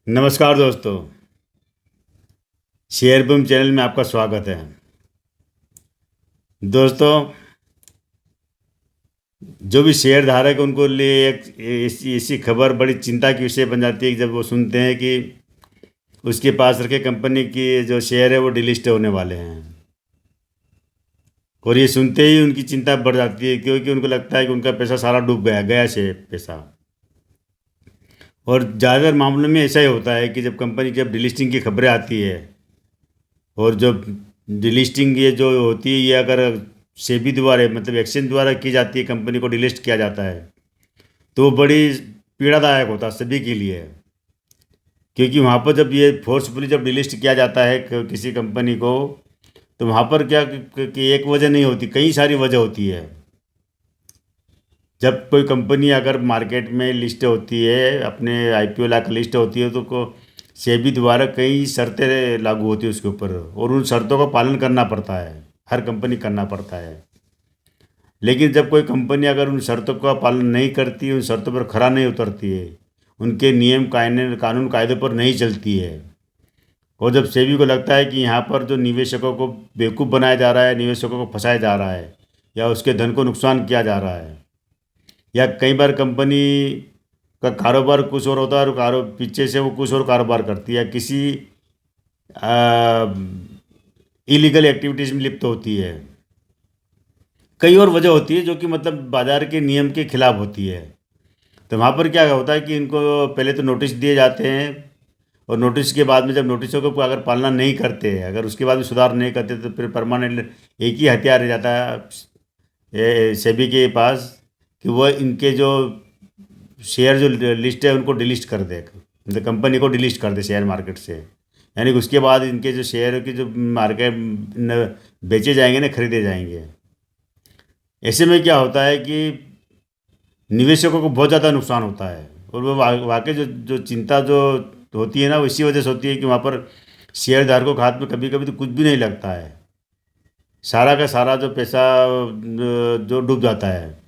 नमस्कार दोस्तों। Share boom channel में आपका स्वागत है। दोस्तों, जो भी शेयर धारक है उनको लिए एक ऐसी खबर बड़ी चिंता की विषय बन जाती है कि जब वो सुनते हैं कि उसके पास रखे कंपनी की जो शेयर है वो डिलिस्ट होने वाले हैं। और ये सुनते ही उनकी चिंता बढ़ जाती है, क्योंकि उनको लगता है कि उनका पैसा सारा डूब गया गया से पैसा। और ज़्यादातर मामलों में ऐसा ही होता है कि जब कंपनी की जब डिलिस्टिंग की खबरें आती है, और जब डिलिस्टिंग ये जो होती है ये अगर सेबी द्वारा मतलब एक्सचेंज द्वारा की जाती है, कंपनी को डिलिस्ट किया जाता है, तो वो बड़ी पीड़ादायक होता है सभी के लिए। क्योंकि वहाँ पर जब ये फोर्सफुली जब डिलिस्ट किया जाता है किसी कंपनी को, तो वहाँ पर क्या कि एक वजह नहीं होती, कई सारी वजह होती है। जब कोई कंपनी अगर मार्केट में लिस्ट होती है, अपने आईपीओ ला लिस्ट होती है, तो को सेबी द्वारा कई शर्तें लागू होती है उसके ऊपर, और उन शर्तों का पालन करना पड़ता है, हर कंपनी करना पड़ता है। लेकिन जब कोई कंपनी अगर उन शर्तों का पालन नहीं करती, उन शर्तों पर खरा नहीं उतरती है, उनके नियम कानून कायदों पर नहीं चलती है, और जब सेबी को लगता है कि यहाँ पर जो निवेशकों को बेवकूफ़ बनाया जा रहा है, निवेशकों को फंसाया जा रहा है, या उसके धन को नुकसान किया जा रहा है, या कई बार कंपनी का कारोबार कुछ और होता है और पीछे से वो कुछ और कारोबार करती है, किसी इलीगल एक्टिविटीज़ में लिप्त होती है। कई और वजह होती है जो कि मतलब बाजार के नियम के खिलाफ होती है। तो वहाँ पर क्या होता है कि इनको पहले तो नोटिस दिए जाते हैं, और नोटिस के बाद में जब नोटिसों को अगर पालना नहीं करते, अगर उसके बाद भी सुधार नहीं करते, तो फिर परमानेंट एक ही हथियार रह जाता है सेबी के पास, कि वह इनके जो शेयर जो लिस्ट है उनको डिलीट कर दे, मतलब कंपनी को डिलीट कर दे शेयर मार्केट से। यानी कि उसके बाद इनके जो शेयर की जो मार्केट बेचे जाएंगे ना, खरीदे जाएंगे। ऐसे में क्या होता है कि निवेशकों को बहुत ज़्यादा नुकसान होता है, और वो वाकई जो जो चिंता जो होती है ना, वो इसी वजह से होती है कि वहाँ पर शेयर धारकों के हाथ में कभी कभी तो कुछ भी नहीं लगता है, सारा का सारा जो पैसा जो डूब जाता है।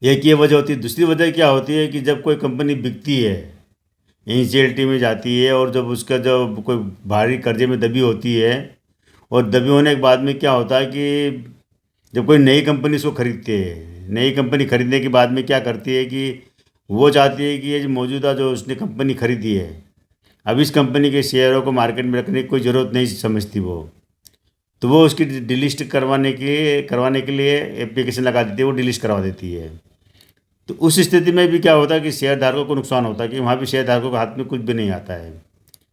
एक ये वजह होती है। दूसरी वजह क्या होती है कि जब कोई कंपनी बिकती है, एनसीएलटी में जाती है, और जब उसका जब कोई भारी कर्जे में दबी होती है, और दबी होने के बाद में क्या होता है कि जब कोई नई कंपनी उसको खरीदती है, नई कंपनी खरीदने के बाद में क्या करती है कि वो चाहती है कि ये जो मौजूदा जो उसने कंपनी खरीदी है, अब इस कंपनी के शेयरों को मार्केट में रखने की कोई ज़रूरत नहीं समझती वो, तो वो उसकी डिलिस्ट करवाने के लिए एप्लीकेशन लगा देती है, वो डिलिस्ट करवा देती है। तो उस स्थिति में भी क्या होता है कि शेयर धारकों को नुकसान होता है, कि वहाँ भी शेयर धारकों के हाथ में कुछ भी नहीं आता है।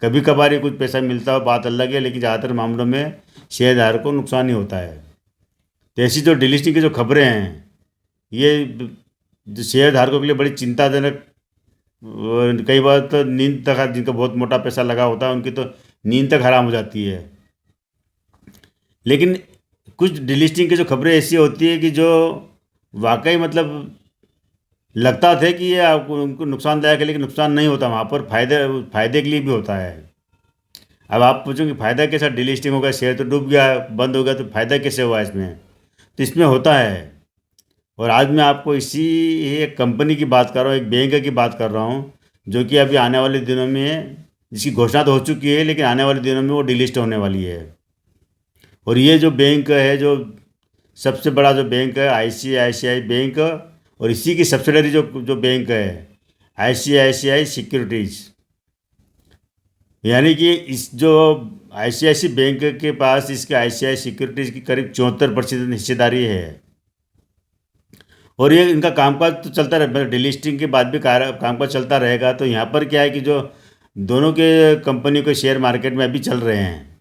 कभी कभार ही कुछ पैसा मिलता हो, बात अलग है, लेकिन ज़्यादातर मामलों में शेयर धारकों को नुकसान ही होता है। तो ऐसी जो डिलिस्टिंग की जो खबरें हैं, ये जो शेयर धारकों के लिए बड़ी चिंताजनक, कई बार तो नींद तक, जिनका बहुत मोटा पैसा लगा होता है उनकी तो नींद तक हराम हो जाती है। लेकिन कुछ डिलिस्टिंग की जो खबरें ऐसी होती है कि जो वाकई मतलब लगता था कि ये आपको उनको नुकसानदायक है, लेकिन नुकसान नहीं होता, वहाँ पर फायदे के लिए भी होता है। अब आप पूछोगे फ़ायदा कैसा, डिलिस्टिंग हो गया, शेयर तो डूब गया, बंद हो गया, तो फ़ायदा कैसे हुआ इसमें? तो इसमें होता है। और आज मैं आपको इसी एक कंपनी की बात कर रहा हूँ, एक बैंक की बात कर रहा हूँ, जो कि अभी आने वाले दिनों में, जिसकी घोषणा तो हो चुकी है, लेकिन आने वाले दिनों में वो डिलिस्ट होने वाली है। और ये जो बैंक है, जो सबसे बड़ा जो बैंक है आईसीआईसीआई बैंक, और इसी की सब्सिडरी जो जो बैंक है आईसीआईसीआई सिक्योरिटीज़। यानी कि इस जो आईसीआईसीआई बैंक के पास इसके आईसीआई सिक्योरिटीज़ की करीब 74% हिस्सेदारी है। और ये इनका कामकाज तो चलता रहे, मतलब डिलिस्टिंग के बाद भी कामकाज चलता रहेगा। तो यहाँ पर क्या है कि जो दोनों के कंपनी के शेयर मार्केट में अभी चल रहे हैं,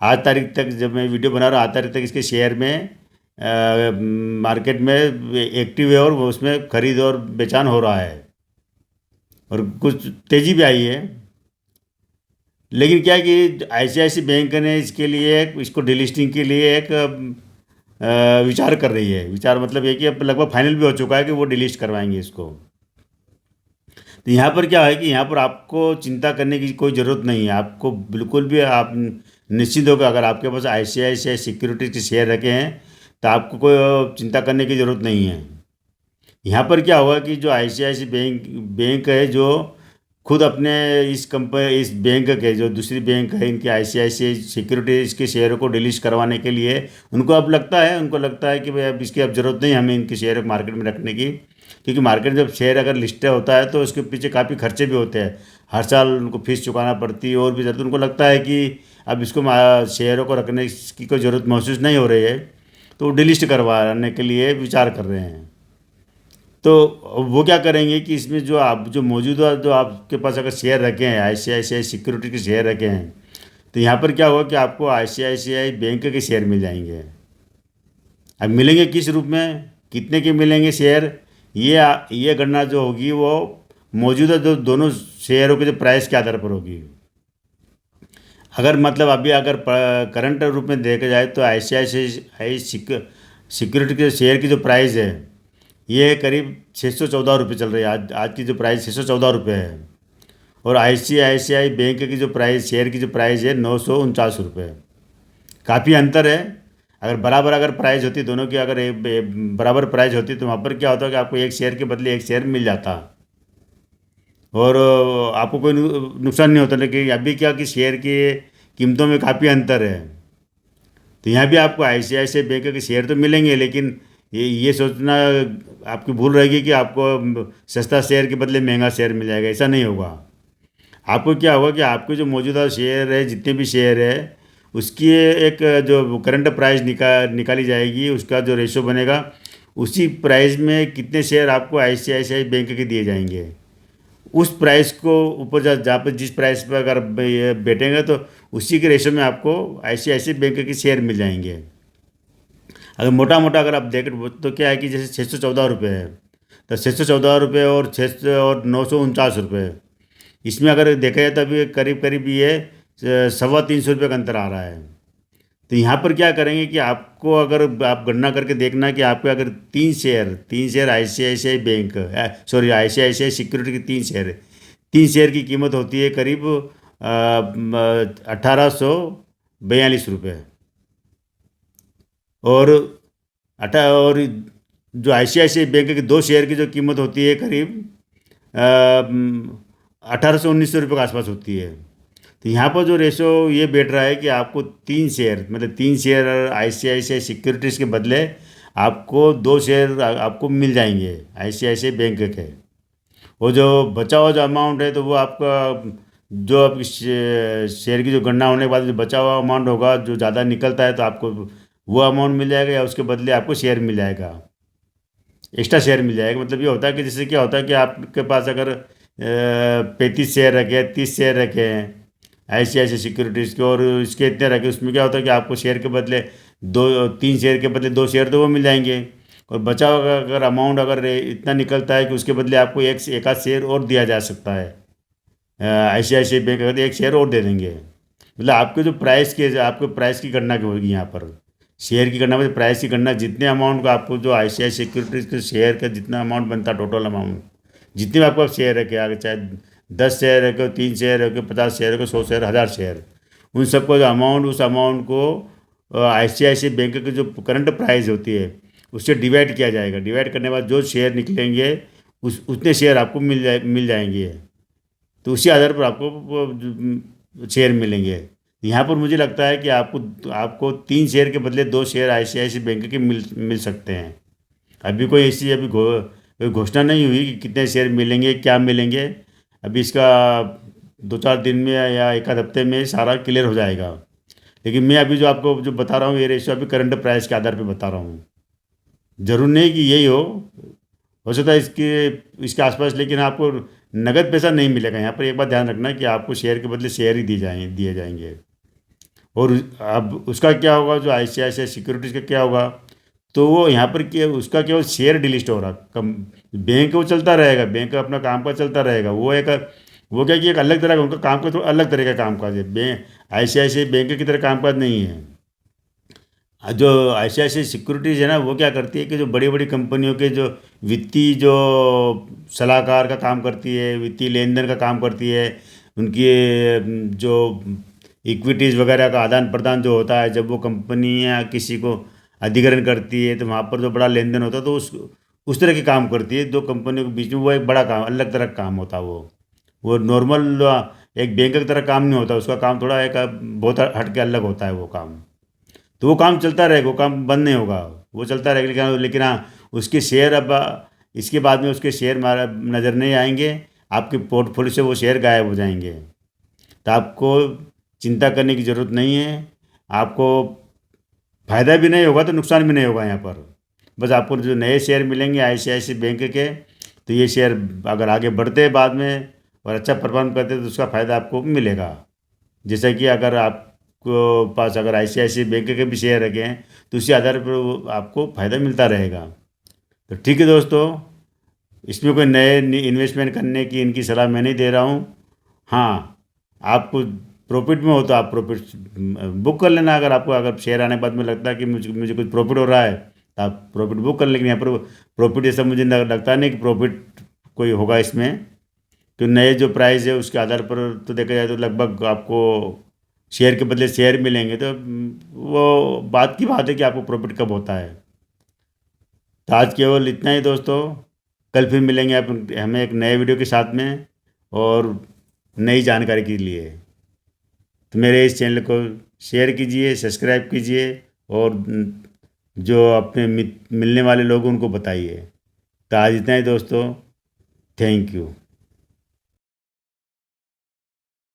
आज तारीख तक जब मैं वीडियो बना रहा हूँ, आज तारीख तक इसके शेयर में मार्केट में एक्टिव है, और वो उसमें खरीद और बेचान हो रहा है, और कुछ तेज़ी भी आई है। लेकिन क्या है कि आईसीआईसीआई बैंक ने इसके लिए इसको डिलिस्टिंग के लिए एक विचार कर रही है। विचार मतलब ये कि अब लगभग फाइनल भी हो चुका है कि वो डिलीट करवाएंगे इसको। तो यहाँ पर क्या है कि यहाँ पर आपको चिंता करने की कोई ज़रूरत नहीं है, आपको बिल्कुल भी आप निश्चिंत होकर, अगर आपके पास आईसीआईसीआई सिक्योरिटीज के शेयर रखे हैं, तो आपको कोई चिंता करने की ज़रूरत नहीं है। यहाँ पर क्या हुआ कि जो आईसीआईसीआई बैंक बैंक है, जो खुद अपने इस बैंक के जो दूसरी बैंक है इनकी आईसीआईसीआई सिक्योरिटीज़ के शेयरों को डिलीट करवाने के लिए उनको लगता है कि भाई अब इसकी अब ज़रूरत नहीं हमें इनके शेयर मार्केट में रखने की, क्योंकि मार्केट में जब शेयर अगर लिस्टेड होता है तो उसके पीछे काफ़ी खर्चे भी होते हैं। हर साल उनको फीस चुकाना पड़ती है और भी ज़रूरत, उनको लगता है कि अब इसको शेयरों को रखने की कोई ज़रूरत महसूस नहीं हो रही है, तो वो डिलिस्ट करवाने के लिए विचार कर रहे हैं। तो वो क्या करेंगे कि इसमें जो मौजूदा जो आपके पास अगर शेयर रखे हैं आईसीआईसीआई सिक्योरिटी के शेयर रखे हैं, तो यहाँ पर क्या होगा कि आपको आईसीआईसीआई बैंक के शेयर मिल जाएंगे। अब मिलेंगे किस रूप में, कितने के मिलेंगे शेयर, ये गणना जो होगी वो मौजूदा जो दोनों शेयरों के जो प्राइस के आधार पर होगी। अगर मतलब अभी अगर करंट रूप में देखा जाए तो आईसीआईसीआई सिक्योरिटी के शेयर की जो प्राइस है ये करीब 614 रुपये चल रही है। आज की जो प्राइस 614 रुपये है, और आईसीआईसीआई बैंक की जो प्राइस शेयर की जो प्राइस है 949 रुपये। काफ़ी अंतर है। अगर बराबर अगर प्राइस होती दोनों की, अगर बराबर प्राइस होती तो वहाँ पर क्या होता कि आपको एक शेयर के बदले एक शेयर मिल जाता और आपको कोई नुकसान नहीं होता। लेकिन अभी क्या कि शेयर की कीमतों में काफ़ी अंतर है, तो यहाँ भी आपको आईसीआईसीआई बैंक के शेयर तो मिलेंगे, लेकिन ये सोचना आपकी भूल रहेगी कि आपको सस्ता शेयर के बदले महंगा शेयर मिल जाएगा, ऐसा नहीं होगा। आपको क्या होगा कि आपके जो मौजूदा शेयर है, जितने भी शेयर है, उसकी एक जो करंट प्राइस निकाली जाएगी, उसका जो रेशो बनेगा, उसी प्राइस में कितने शेयर आपको आईसीआईसीआई बैंक के दिए जाएंगे। उस प्राइस को ऊपर जहाँ पर जिस प्राइस पर अगर ये बैठेंगे तो उसी के रेशो में आपको आईसीआईसीआई बैंक के शेयर मिल जाएंगे। अगर मोटा मोटा अगर आप देखें तो क्या है कि जैसे 614 रुपये है, तो 614 रुपये और 949 रुपये, इसमें अगर देखा जाए तो अभी करीब करीब ये 325 रुपये का अंतर आ रहा है। तो यहाँ पर क्या करेंगे कि आपको अगर आप गणना करके देखना कि आपके अगर तीन share ICICI bank, sorry ICICI security के तीन शेयर की कीमत होती है करीब 1842 रुपये। और और जो आईसीआईसीआई बैंक के दो शेयर की जो कीमत होती है करीब 1800-1900 रुपये के आसपास होती है। तो यहाँ पर जो रेशो ये बैठ रहा है कि आपको तीन शेयर आईसीआईसीआई सिक्योरिटीज़ के बदले आपको दो शेयर आपको मिल जाएंगे आईसीआईसीआई बैंक के। वो जो बचा हुआ जो अमाउंट है तो वो आपका जो आपकी शेयर की जो गणना होने के बाद जो बचा हुआ अमाउंट होगा, जो ज़्यादा निकलता है तो आपको वो अमाउंट मिल जाएगा, या उसके बदले आपको शेयर मिल जाएगा, एक्स्ट्रा शेयर मिल जाएगा। मतलब ये होता है कि जैसे क्या होता है कि आपके पास अगर 35 शेयर रखे हैं, 30 शेयर रखे हैं आईसीआईसीआई सिक्योरिटीज़ के, और इसके इतने रखे, उसमें क्या होता है कि आपको शेयर के बदले तीन शेयर के बदले दो शेयर तो वो मिल जाएंगे, और बचा हुआ अगर अमाउंट अगर इतना निकलता है कि उसके बदले आपको एक आध शेयर और दिया जा सकता है, आईसीआईसीआई बैंक अगर एक शेयर और दे देंगे। मतलब आपके प्राइस की गणना की होगी यहाँ पर, शेयर की गणना में प्राइस की गणना, जितने अमाउंट को आपको जो आईसीआईसीआई सिक्योरिटीज़ के शेयर का जितना अमाउंट बनता है, टोटल अमाउंट जितने भी आपको शेयर रखे, आगे चाहे 10 शेयर रखे, 3 शेयर रखे, 50 शेयर रखे, 100 शेयर, 1000 शेयर, उन सबको जो अमाउंट, उस अमाउंट को आईसीआईसीआई बैंक की जो करंट प्राइस होती है उससे डिवाइड किया जाएगा। डिवाइड करने के बाद जो शेयर निकलेंगे उतने शेयर आपको मिल जाएंगे। तो उसी आधार पर आपको शेयर मिलेंगे। यहाँ पर मुझे लगता है कि आपको 3 शेयर के बदले 2 शेयर आईसीआईसीआई बैंक के मिल सकते हैं। अभी कोई ऐसी कोई घोषणा नहीं हुई कि कितने शेयर मिलेंगे, क्या मिलेंगे। अभी इसका 2-4 दिन में या एक आध हफ्ते में सारा क्लियर हो जाएगा। लेकिन मैं अभी जो आपको जो बता रहा हूँ ये रेशियो अभी करंट प्राइस के आधार पर बता रहा हूँ। जरूर नहीं कि यही हो सकता है इसके आसपास, लेकिन आपको नगद पैसा नहीं मिलेगा। यहाँ पर एक बात ध्यान रखना कि आपको शेयर के बदले शेयर ही दिए जाएंगे। और अब उसका क्या होगा, जो आईसीआईसीआई सिक्योरिटीज़ का क्या होगा, तो वो यहाँ पर क्या उसका केवल शेयर डिलिस्ट हो रहा कम, बैंक वो चलता रहेगा, बैंक का अपना काम का चलता रहेगा। वो क्या कि एक अलग तरह का उनका काम का थोड़ा अलग तरह का कामकाज है। आईसीआईसीआई बैंक की तरह कामकाज नहीं है। जो आईसीआईसीआई सिक्योरिटीज़ है ना, वो क्या करती है कि जो बड़ी बड़ी कंपनियों के जो वित्तीय जो सलाहकार का काम करती है, वित्तीय लेन देन का काम करती है, उनकी जो इक्विटीज़ वगैरह का आदान प्रदान जो होता है, जब वो कंपनियां किसी को अधिग्रहण करती है तो वहाँ पर जो बड़ा लेन देन होता है, तो उस तरह के काम करती है। दो कंपनियों के बीच में वो एक बड़ा काम, अलग तरह का काम होता है वो। वो नॉर्मल एक बैंक की तरह काम नहीं होता, उसका काम थोड़ा एक बहुत हट के अलग होता है वो काम। तो वो काम चलता रहेगा, वो काम बंद नहीं होगा, वो चलता रहेगा। लेकिन हाँ, उसके शेयर अब इसके बाद में उसके शेयर नज़र नहीं आएंगे, आपके पोर्टफोलियो से वो शेयर गायब हो जाएंगे। तो आपको चिंता करने की ज़रूरत नहीं है। आपको फ़ायदा भी नहीं होगा तो नुकसान भी नहीं होगा यहाँ पर। बस आपको जो नए शेयर मिलेंगे ICICI बैंक के, तो ये शेयर अगर आगे बढ़ते हैं बाद में और अच्छा परफॉर्म करते हैं तो उसका फ़ायदा आपको मिलेगा। जैसे कि अगर आपको पास अगर ICICI बैंक के भी शेयर रखे हैं तो उसी आधार पर आपको फ़ायदा मिलता रहेगा। तो ठीक है दोस्तों, इसमें कोई नए इन्वेस्टमेंट करने की इनकी सलाह मैं नहीं दे रहा हूँ। हाँ, आपको प्रॉफिट में हो तो आप प्रॉफिट बुक कर लेना। अगर आपको अगर शेयर आने के बाद में लगता है कि मुझे मुझे कुछ प्रॉफिट हो रहा है तो आप प्रॉफिट बुक कर लेंगे। यहाँ पर प्रॉफिट ऐसा मुझे लगता नहीं कि प्रॉफिट कोई होगा इसमें, तो नए जो प्राइस है उसके आधार पर तो देखा जाए तो लगभग आपको शेयर के बदले शेयर मिलेंगे। तो वो बात की बात है कि आपको प्रॉफिट कब होता है। तो आज केवल इतना ही दोस्तों, कल फिर मिलेंगे आप हमें एक नए वीडियो के साथ में और नई जानकारी के लिए। तो मेरे इस चैनल को शेयर कीजिए, सब्सक्राइब कीजिए और जो अपने मिलने वाले लोग उनको बताइए। तो आज इतना ही दोस्तों, थैंक यू।